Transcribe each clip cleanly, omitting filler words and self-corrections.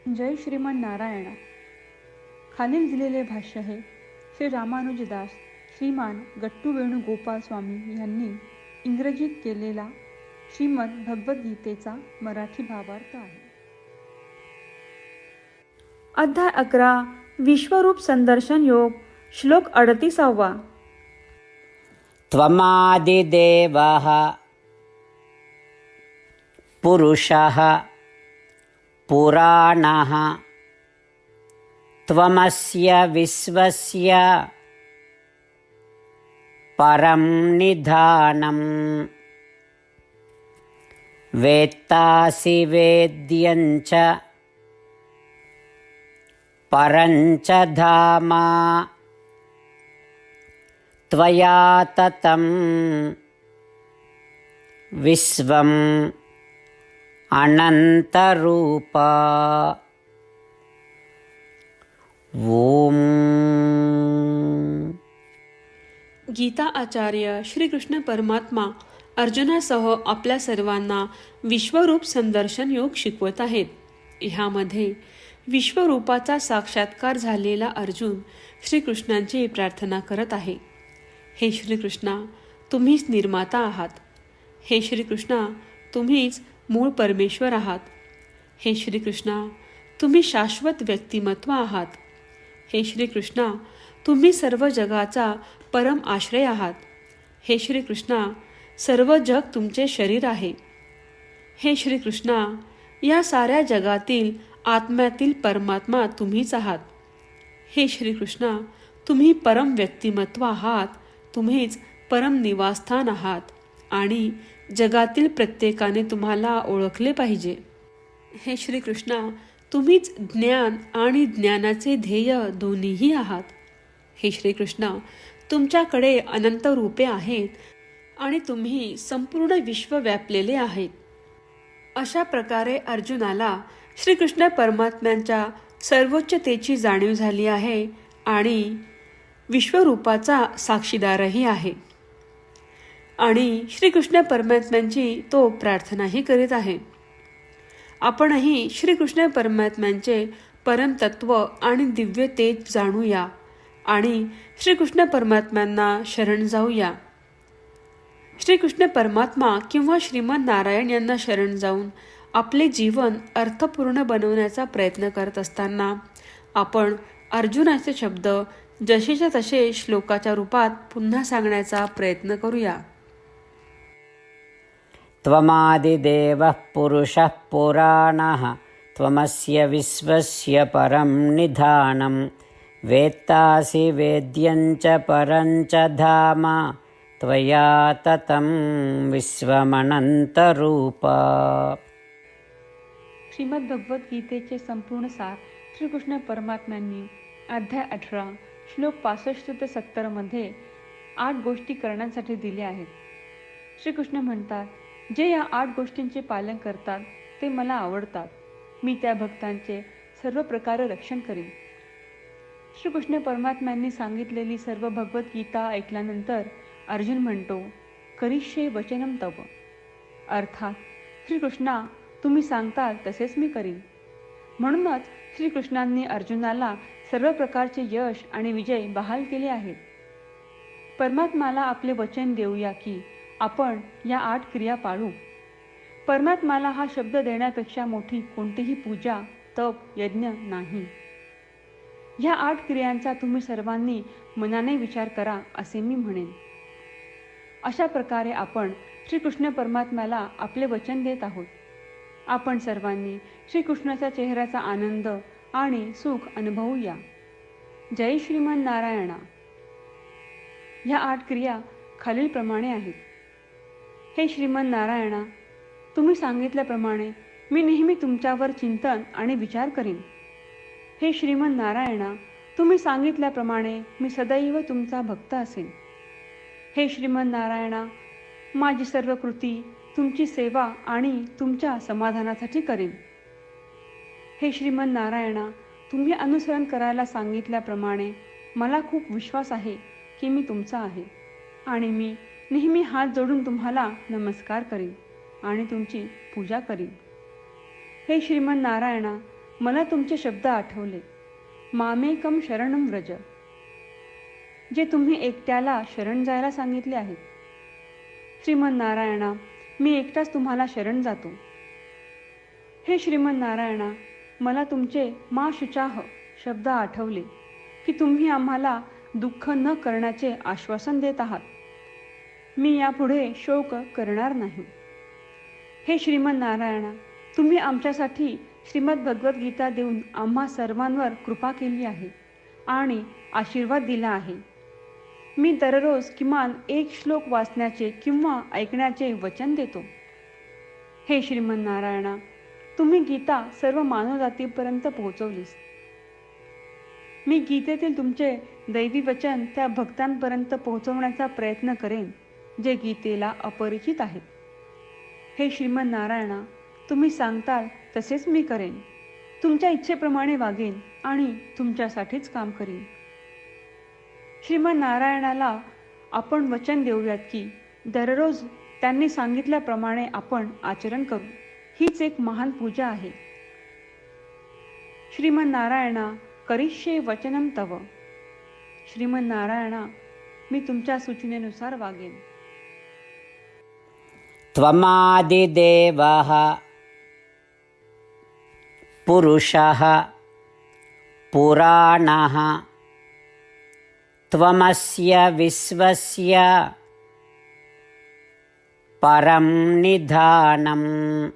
जय श्रीमन नारायणा. खालील दिलेले भाष्य हे श्री रामानुजदास श्रीमान गट्टू वेणुगोपाल स्वामी यांनी इंग्रजीत केलेला श्रीमद भगवद्गीतेचा मराठी भावार्थ आहे. अध्याय 11 विश्वरूप संदर्शन योग. श्लोक 38. त्वमादिदेवः पुरुषः पुराणः त्वमस्य विश्वस्य परं निधानम् वेत्तासि वेद्यं च परं च धाम त्वया ततं विश्वम् अनंतरूप. ओम. गीता आचार्य श्रीकृष्ण परमात्मा अर्जुनासह आपल्या सर्वांना विश्वरूप संदर्शन योग शिकवत आहेत. ह्यामध्ये विश्वरूपाचा साक्षात्कार झालेला अर्जुन श्रीकृष्णांची प्रार्थना करत आहे. हे श्रीकृष्णा, तुम्हीच निर्माता आहात. हे श्रीकृष्णा, तुम्हीच मूळ परमेश्वर आहात. हे श्रीकृष्णा, तुम्ही शाश्वत व्यक्तिमत्व आहात. हे श्रीकृष्णा, तुम्ही सर्व जगाचा परम आश्रय आहात. हे श्रीकृष्णा, सर्व जग तुमचे शरीर आहे. हे श्रीकृष्णा, या साऱ्या जगातील आत्म्यातील परमात्मा तुम्हीच आहात. हे श्रीकृष्णा, तुम्ही परम व्यक्तिमत्व आहात. तुम्हीच परम निवासस्थान आहात आणि जगातील प्रत्येकाने तुम्हाला ओळखले पाहिजे. हे श्रीकृष्णा, तुम्हीच ज्ञान आणि ज्ञानाचे ध्येय दोन्हीही आहात. हे श्रीकृष्णा, तुमच्याकडे अनंत रूपे आहेत आणि तुम्ही संपूर्ण विश्व व्यापलेले आहेत. अशा प्रकारे अर्जुनाला श्रीकृष्ण परमात्म्यांच्या सर्वोच्चतेची जाणीव झाली आहे आणि विश्वरूपाचा साक्षीदारही आहे. आणि श्रीकृष्ण परमात्म्यांची तो प्रार्थनाही करीत आहे. आपणही श्रीकृष्ण परमात्म्यांचे परमतत्व आणि दिव्य तेज जाणूया आणि श्रीकृष्ण परमात्म्यांना शरण जाऊया. श्रीकृष्ण परमात्मा किंवा श्रीमन नारायण यांना शरण जाऊन आपले जीवन अर्थपूर्ण बनवण्याचा प्रयत्न करत असताना आपण अर्जुनाचे शब्द जसेच्या तसे श्लोकाच्या रूपात पुन्हा सांगण्याचा प्रयत्न करूया. त्वमादिदेवः पुरुषः पुराणः त्वमस्य विश्वस्य परं निधानं वेत्तासि वेद्यं च परं च धाम त्वया ततं विश्वमनंतरूप. श्रीमद भगवद्गीतेचे संपूर्ण सार श्रीकृष्ण परमात्म्यांनी अध्याय 18 श्लोक 65 ते 70 मध्ये 8 गोष्टी करण्यासाठी दिल्या आहेत. श्रीकृष्ण म्हणतात, जे या 8 गोष्टींचे पालन करतात ते मला आवडतात. मी त्या भक्तांचे सर्व प्रकारे रक्षण करीन. श्रीकृष्ण परमात्म्यांनी सांगितलेली सर्व भगवद्गीता ऐकल्यानंतर अर्जुन म्हणतो, करिष्ये वचनम तव. अर्थात श्रीकृष्णा, तुम्ही सांगताल तसेच मी करीन. म्हणूनच श्रीकृष्णांनी अर्जुनाला सर्व प्रकारचे यश आणि विजय बहाल केले आहेत. परमात्म्याला आपले वचन देऊया की आपण या 8 क्रिया पाळू. परमात्म्याला हा शब्द देण्यापेक्षा मोठी कोणतीही पूजा, तप, यज्ञ नाही. ह्या 8 क्रियांचा तुम्ही सर्वांनी मनाने विचार करा असे मी म्हणेन. अशा प्रकारे आपण श्रीकृष्ण परमात्म्याला आपले वचन देत आहोत. आपण सर्वांनी श्रीकृष्णाच्या चेहऱ्याचा आनंद आणि सुख अनुभवूया. जय श्रीमन नारायणा. ह्या 8 क्रिया खालीलप्रमाणे आहेत. हे श्रीमन नारायणा, तुम्ही सांगितल्याप्रमाणे मी नेहमी तुमच्यावर चिंतन आणि विचार करीन. हे श्रीमन नारायणा, तुम्ही सांगितल्याप्रमाणे मी सदैव तुमचा भक्त असेन. हे श्रीमन नारायणा, माझी सर्व कृती तुमची सेवा आणि तुमच्या समाधानासाठी करीन. हे श्रीमन नारायणा, तुम्ही अनुसरण करायला सांगितल्याप्रमाणे मला खूप विश्वास आहे की मी तुमचा आहे आणि मी नेहमी हात जोडून तुम्हाला नमस्कार करीन आणि तुमची पूजा करीन. हे श्रीमन नारायणा, मला तुमचे शब्द आठवले. मामेकम शरणम व्रज, जे तुम्ही एकट्याला शरण जायला सांगितले आहेत. श्रीमन्नारायणा, मी एकटाच तुम्हाला शरण जातो. हे श्रीमन्नारायणा, मला तुमचे मा शुचाह शब्द आठवले की तुम्ही आम्हाला दुःख न करण्याचे आश्वासन देत आहात. मी यापुढे शोक करणार नाही. हे श्रीमन्नारायणा, तुम्ही आमच्यासाठी श्रीमद भगवद्गीता देऊन आम्हा सर्वांवर कृपा केली आहे आणि आशीर्वाद दिला आहे. मी दररोज किमान एक श्लोक वाचण्याचे किंवा ऐकण्याचे वचन देतो. हे श्रीमन्नारायणा, तुम्ही गीता सर्व मानवजातीपर्यंत पोहोचवलीस. मी गीतेतील तुमचे दैवी वचन त्या भक्तांपर्यंत पोहोचवण्याचा प्रयत्न करेन जे गीतेला अपरिचित आहेत. हे श्रीमन्नारायणा, तुम्ही सांगताल तसेच मी करेन. तुमच्या इच्छेप्रमाणे वागेन आणि तुमच्यासाठीच काम करीन. श्रीमन्नारायणाला आपण वचन देऊयात की दररोज त्यांनी सांगितल्याप्रमाणे आपण आचरण करू. हीच एक महान पूजा आहे. श्रीमन्नारायणा, करिष्ये वचनम तव. श्रीमन्नारायणा, मी तुमच्या सूचनेनुसार वागेन. त्वमादिदेवः पुरुषः पुराणः त्वमस्य विश्वस्य परं निधानम्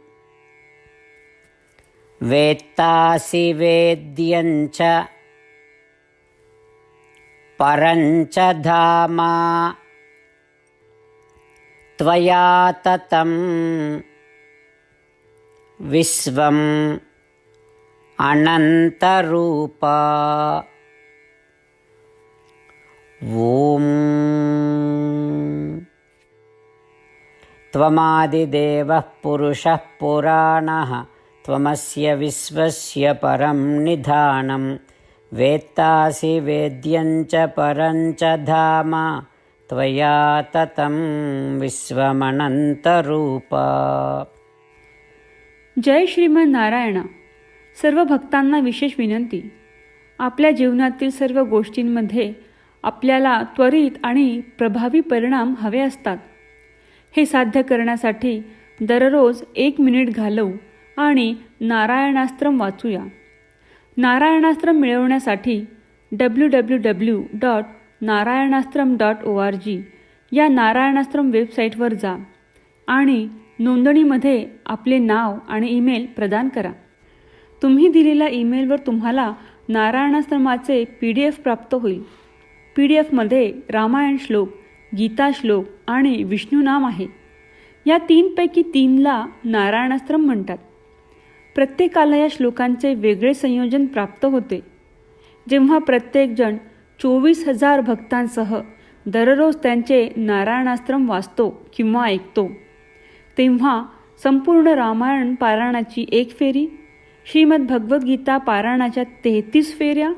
वेत्तासि वेद्यञ्च परञ्च धाम त्वया ततं विश्वम् अनन्तरूप. ॐ त्वमादिदेवः पुरुषः पुराणः त्वमस्य विश्वस्य परं निधानं वेत्तासि वेद्यञ्च परञ्च धाम त्वया ततं विश्वमनन्तरूप. जय श्रीमन्नारायणा. सर्व भक्तांना विशेष विनंती. आपल्या जीवनातील सर्व गोष्टींमध्ये आपल्याला त्वरित आणि प्रभावी परिणाम हवे असतात. हे साध्य करण्यासाठी दररोज 1 मिनिट घालवू आणि नारायणास्त्रम वाचूया. नारायणास्त्रम मिळवण्यासाठी www.narayanaastram.org या नारायणास्त्रम वेबसाईटवर जा आणि नोंदणीमध्ये आपले नाव आणि ईमेल प्रदान करा. तुम्ही दिलेल्या ईमेलवर तुम्हाला नारायणास्त्रमाचे PDF प्राप्त होईल. PDFमध्ये रामायण श्लोक, गीता श्लोक आणि विष्णू नाम आहे. या 3पैकी 3ला नारायणास्त्रम म्हणतात. प्रत्येकाला या श्लोकांचे वेगळे संयोजन प्राप्त होते. जेव्हा प्रत्येकजण 24,000 भक्तांसह दररोज त्यांचे नारायणास्त्रम वाचतो किंवा ऐकतो, तेव्हा संपूर्ण रामायण पारायणाची 1 फेरी, श्रीमद भगवद्गीता पारायणाच्या 33 फेऱ्या,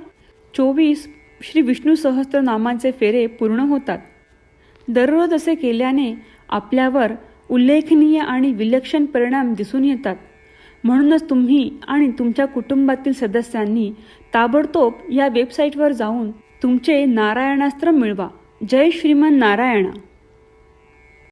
24 श्री विष्णू सहस्त्रनामांचे फेरे पूर्ण होतात. दररोज असे केल्याने आपल्यावर उल्लेखनीय आणि विलक्षण परिणाम दिसून येतात. म्हणूनच तुम्ही आणि तुमच्या कुटुंबातील सदस्यांनी ताबडतोब या वेबसाईटवर जाऊन तुमचे नारायणास्त्र मिळवा. जय श्रीमन नारायणा.